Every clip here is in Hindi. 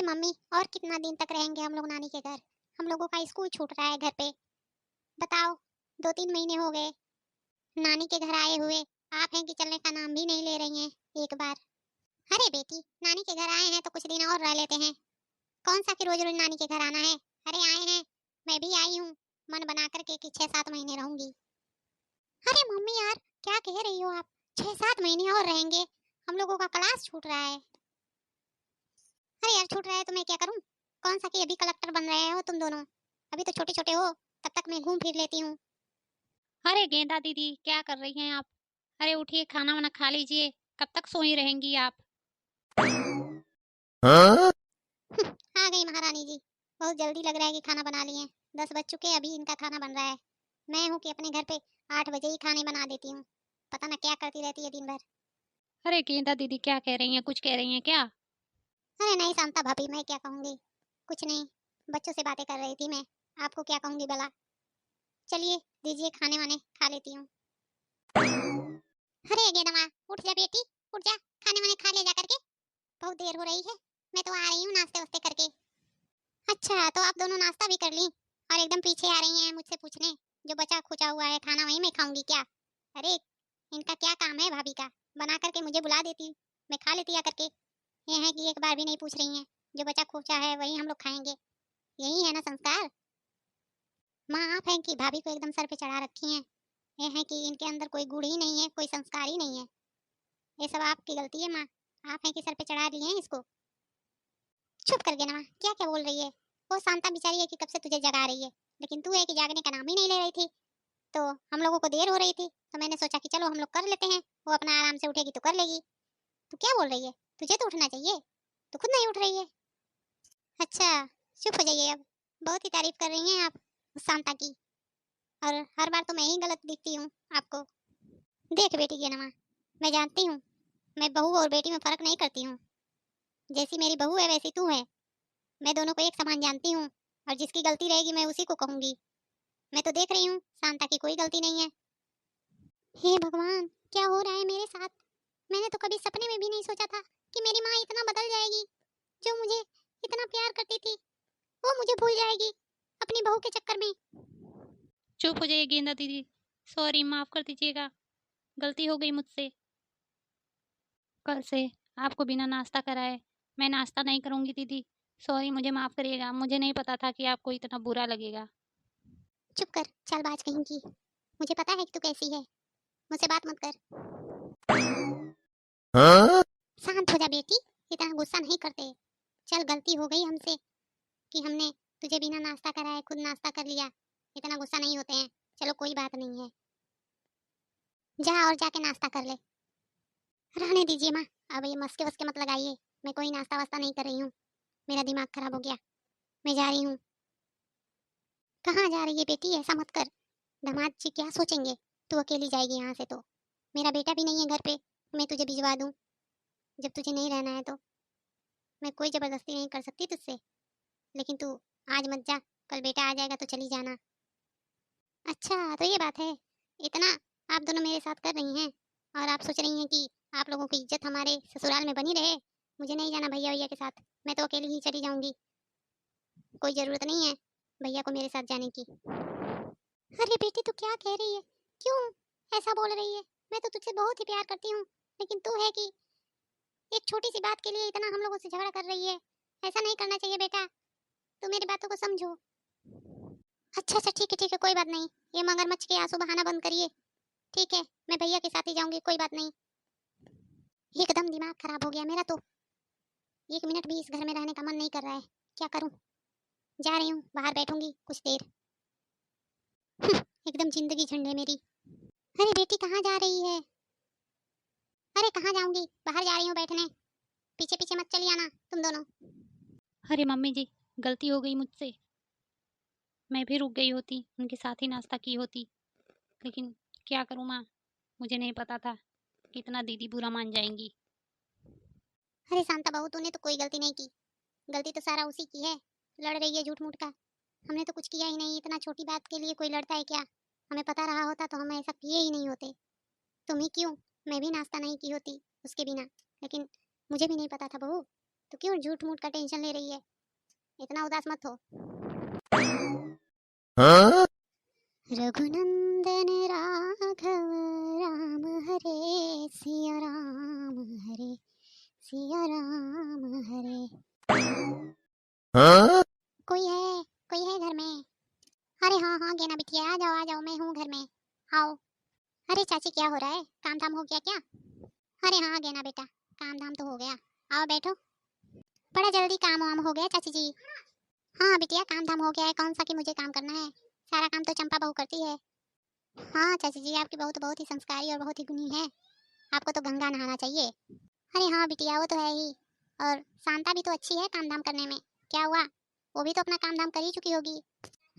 मम्मी, और कितना दिन तक रहेंगे हम लोग नानी के घर? हम लोगों का स्कूल छूट रहा है घर पे। बताओ, 2-3 महीने हो गए नानी के घर आए हुए। आप हैं कि चलने का नाम भी नहीं ले रही हैं एक बार। अरे बेटी, नानी के घर आए हैं तो कुछ दिन और रह लेते हैं। कौन सा कि रोज रोज नानी के घर आना है? अरे आए हैं, मैं भी आई हूँ मन बना करके कि 6-7 महीने रहूंगी। अरे मम्मी यार, क्या कह रही हो आप? 6-7 महीने और रहेंगे? हम लोगों का क्लास छूट रहा है। अरे यार, छूट रहा है तो मैं क्या करूं? कौन सा कि अभी कलेक्टर बन रहे हो तुम दोनों? अभी तो छोटे छोटे हो, तब तक मैं घूम फिर लेती हूँ। अरे गेंदा दीदी, क्या कर रही हैं आप? अरे उठिए, खाना वाना खा लीजिए। कब तक सोई रहेंगी आप? हाँ? आ गई महारानी जी। बहुत जल्दी लग रहा है कि खाना बना लिए। 10 बज चुके, अभी इनका खाना बन रहा है। मैं हूँ कि अपने घर पे 8 बजे ही खाने बना देती हूँ। पता ना क्या करती रहती है दिन भर। अरे गेंदा दीदी, क्या कह रही हैं? कुछ कह रही हैं क्या? अरे नहीं शांता भाभी, मैं क्या कहूंगी, कुछ नहीं। बच्चों से बातें कर रही थी मैं। आपको क्या कहूंगी भला। चलिए, दीजिए खाने वाने खा लेती हूँ। अरे गेदमा, उठ जा बेटी, उठ जा। खाने वाने खा ले जा करके। बहुत देर हो रही है। मैं तो आ रही हूँ नाश्ते वास्ते करके। अच्छा, तो आप दोनों नाश्ता भी कर ली और एकदम पीछे आ रही हैं मुझसे पूछने? जो बचा खुचा हुआ है खाना वही मैं खाऊंगी क्या? अरे, इनका क्या काम है भाभी का? बना करके मुझे बुला देती, मैं खा लेती आकर के। ये है कि एक बार भी नहीं पूछ रही हैं। जो बचा खुचा है वही हम लोग खाएंगे। यही है ना संस्कार? माँ आप हैं कि भाभी को एकदम सर पे चढ़ा रखी हैं। ये है कि इनके अंदर कोई गुण ही नहीं है, कोई संस्कार ही नहीं है। ये सब आपकी गलती है माँ। आप हैं कि सर पे चढ़ा दी हैं इसको। चुप कर देना माँ, क्या क्या बोल रही है? वो शांता बेचारी है कि कब से तुझे जगा रही है, लेकिन तू है कि जागने का नाम ही नहीं ले रही थी। तो हम लोगों को देर हो रही थी तो मैंने सोचा कि चलो हम लोग कर लेते हैं। वो अपना आराम से उठेगी तो कर लेगी। तू क्या बोल रही है? तुझे तो उठना चाहिए, तू खुद नहीं उठ रही है। अच्छा, चुप हो जाइए अब। बहुत ही तारीफ कर रही हैं आप उस शांता की, और हर बार तो मैं ही गलत दिखती हूँ आपको। देख बेटी नमा, मैं जानती हूँ, मैं बहू और बेटी में फर्क नहीं करती हूँ। जैसी मेरी बहू है वैसी तू है। मैं दोनों को एक समान जानती हूँ, और जिसकी गलती रहेगी मैं उसी को कहूंगी। मैं तो देख रही हूँ शांता की कोई गलती नहीं है। हे भगवान, क्या हो रहा है मेरे साथ? मैंने तो कभी सपने में भी नहीं सोचा था कि मेरी माँ इतना बदल जाएगी। जो मुझे इतना प्यार करती थी वो मुझे भूल जाएगी अपनी बहू के चक्कर में। चुप हो जाइए गेंदा दीदी। सॉरी, माफ कर दीजिएगा। गलती हो गई मुझसे। कल से आपको बिना नाश्ता कराए मैं नाश्ता नहीं करूंगी दीदी। सॉरी, मुझे माफ करिएगा। मुझे नहीं पता था कि आपको इतना बुरा लगेगा। चुप कर, चालबाज कहीं की। मुझे पता है कि तू कैसी है। मुझसे बात मत कर। हाँ? शांत हो जा बेटी, इतना गुस्सा नहीं करते। चल, गलती हो गई हमसे कि हमने तुझे बिना नाश्ता कराए खुद नाश्ता कर लिया। इतना गुस्सा नहीं होते हैं। चलो कोई बात नहीं है, जा और जाके नाश्ता कर ले। रहने दीजिए माँ, अब ये मस्के वस्के मत लगाइए। मैं कोई नाश्ता वास्ता नहीं कर रही हूँ। मेरा दिमाग खराब हो गया। मैं जा रही हूँ। कहाँ जा रही है बेटी? ऐसा मत कर। दामाद जी क्या सोचेंगे? तू अकेली जाएगी यहाँ से तो? मेरा बेटा भी नहीं है घर पे, मैं तुझे भिजवा दूँ? जब तुझे नहीं रहना है तो मैं कोई जबरदस्ती नहीं कर सकती तुझसे। लेकिन तू आज मत जा, कल बेटा आ जाएगा तो चली जाना। अच्छा, तो ये बात है। इतना आप दोनों मेरे साथ कर रही हैं, और आप सोच रही हैं कि आप लोगों की इज्जत हमारे ससुराल में बनी रहे। मुझे नहीं जाना भैया भैया के साथ, मैं तो अकेली ही चली जाऊंगी। कोई जरूरत नहीं है भैया को मेरे साथ जाने की। अरे बेटी, तू क्या कह रही है? क्यों ऐसा बोल रही है? मैं तो तुझसे बहुत ही प्यार करती हूँ, लेकिन तू है कि एक छोटी सी बात के लिए इतना हम लोगों से झगड़ा कर रही है। ऐसा नहीं करना चाहिए बेटा, तू मेरी बातों को समझो। अच्छा अच्छा, ठीक है, कोई बात नहीं। ये मगरमच्छ के आंसू बहाना बंद करिए। ठीक है, मैं भैया के साथ ही जाऊंगी, कोई बात नहीं। एकदम दिमाग खराब हो गया मेरा तो। एक मिनट भी इस घर में रहने का मन नहीं कर रहा है। क्या करूं? जा रही हूँ, बाहर बैठूंगी कुछ देर। एकदम जिंदगी झंड है मेरी। अरे बेटी, कहाँ जा रही है? अरे कहाँ जाऊंगी, बाहर जा रही हूँ बैठने। पीछे पीछे मत चली आना तुम दोनों। अरे मम्मी जी, गलती हो गई मुझसे। मैं भी रुक गई होती, उनके साथ ही नाश्ता की होती। लेकिन क्या करूँ माँ, मुझे नहीं पता था कि इतना दीदी बुरा मान जाएंगी। अरे शांता बहू, तूने तो कोई गलती नहीं की। गलती तो सारा उसी की है। लड़ रही है झूठ मूठ का। हमने तो कुछ किया ही नहीं। इतना छोटी बात के लिए कोई लड़ता है क्या? हमें पता रहा होता तो हम ऐसा किए ही नहीं होते। तुम ही क्यों, मैं भी नाश्ता नहीं की होती उसके बिना। लेकिन मुझे भी नहीं पता था बहू, तो क्यों झूठ मूठ का टेंशन ले रही है? इतना उदास मत हो। रघुनंदन राघव राम हरे सिया राम हरे सिया राम हरे। कोई है घर में? अरे हाँ हाँ गेना बिटिया, आ जाओ, मैं हूँ घर में, आओ। अरे चाची क्या हो रहा है, काम धाम हो गया क्या? अरे हाँ गेना बेटा, काम धाम तो हो गया, आओ बैठो। बड़ा जल्दी काम वाम हो गया चाची जी? हाँ बिटिया काम धाम हो गया है, कौन सा कि मुझे काम करना है, सारा काम तो चंपा बहू करती है। हाँ चाची जी आपकी बहू तो बहुत ही संस्कारी और बहुत ही गुणी है, आपको तो गंगा नहाना चाहिए। अरे हाँ बिटिया वो तो है ही, और शांता भी तो अच्छी है काम धाम करने में, क्या हुआ, वो भी तो अपना काम धाम कर ही चुकी होगी।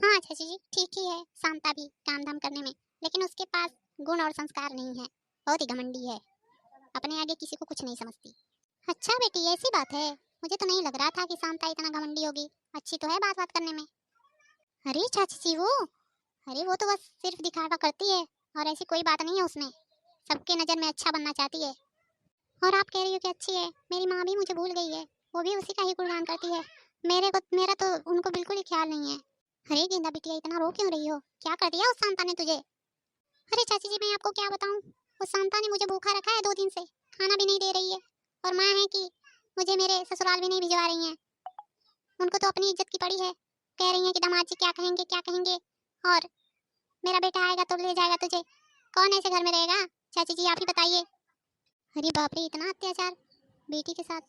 हाँ चाची जी ठीक ही है शांता भी काम धाम करने में, लेकिन उसके पास गुण और संस्कार नहीं है, बहुत ही घमंडी है, अपने आगे किसी को कुछ नहीं समझती। अच्छा बेटी ऐसी बात है, मुझे तो नहीं लग रहा था कि शांता इतना घमंडी होगी, अच्छी तो है बात बात करने में। अरे चाची जी वो, अरे वो तो बस सिर्फ दिखावा करती है, और ऐसी कोई बात नहीं है उसमें, सबके नजर में अच्छा बनना चाहती है। और आप कह रही हो कि अच्छी है, मेरी माँ भी मुझे भूल गई है, वो भी उसी का ही गुणगान करती है, मेरा तो उनको बिल्कुल ही ख्याल नहीं है। अरे गेंदा बिटिया इतना रो क्यों रही हो, क्या कर दिया उस शांता ने तुझे? अरे चाची जी मैं आपको क्या बताऊं, उस शांता ने मुझे भूखा रखा है 2 दिन से, खाना भी नहीं दे रही है, और माँ है कि मुझे मेरे ससुराल भी नहीं भिजवा रही हैं, उनको तो अपनी इज्जत की पड़ी है, कह रही हैं कि दामाद जी क्या कहेंगे, और मेरा बेटा आएगा तो ले जाएगा तुझे, कौन ऐसे घर में रहेगा, चाची जी आप ही बताइए। अरे बाप रे इतना अत्याचार बेटी के साथ,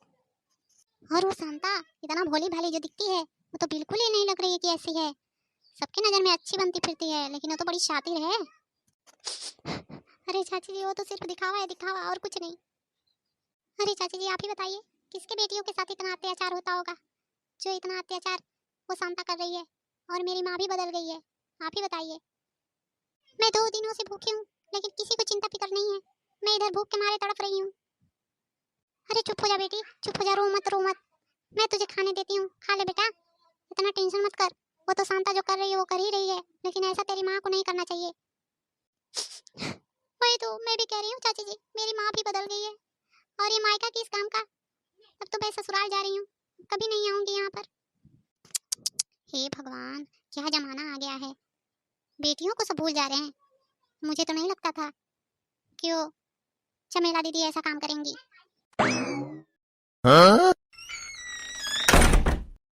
और वो शांता इतना भोली भाली जो दिखती है, वो तो बिल्कुल ही नहीं लग रही है कि ऐसी है, सबके नजर में अच्छी बनती फिरती है, लेकिन वो तो बड़ी शातिर है। अरे चाची जी वो तो सिर्फ दिखावा है दिखावा, और कुछ नहीं। अरे चाची जी आप ही बताइए किसके बेटियों के साथ इतना अत्याचार होता होगा, जो इतना अत्याचार वो शांता कर रही है, और मेरी माँ भी बदल गई है, आप ही बताइए। मैं 2 दिनों से भूखी हूँ, लेकिन किसी को चिंता फिक्र नहीं है, मैं इधर भूख के मारे तड़प रही हूँ। अरे चुप हो जा बेटी, चुप हो जा, रो मत, मैं तुझे खाने देती हूँ, खा ले बेटा, इतना टेंशन मत कर, वो तो शांता जो कर रही है वो कर ही रही है, लेकिन ऐसा तेरी माँ को नहीं करना चाहिए। वही तो मैं भी कह रही हूँ चाची जी, मेरी माँ भी बदल गई है, और ये मायका किस काम का, अब तो मैं ससुराल जा रही हूँ, कभी नहीं आऊंगी यहाँ पर। हे भगवान क्या जमाना आ गया है, बेटियों को सब भूल जा रहे हैं, मुझे तो नहीं लगता था कि वो चमेला दीदी ऐसा काम करेंगी। हाँ?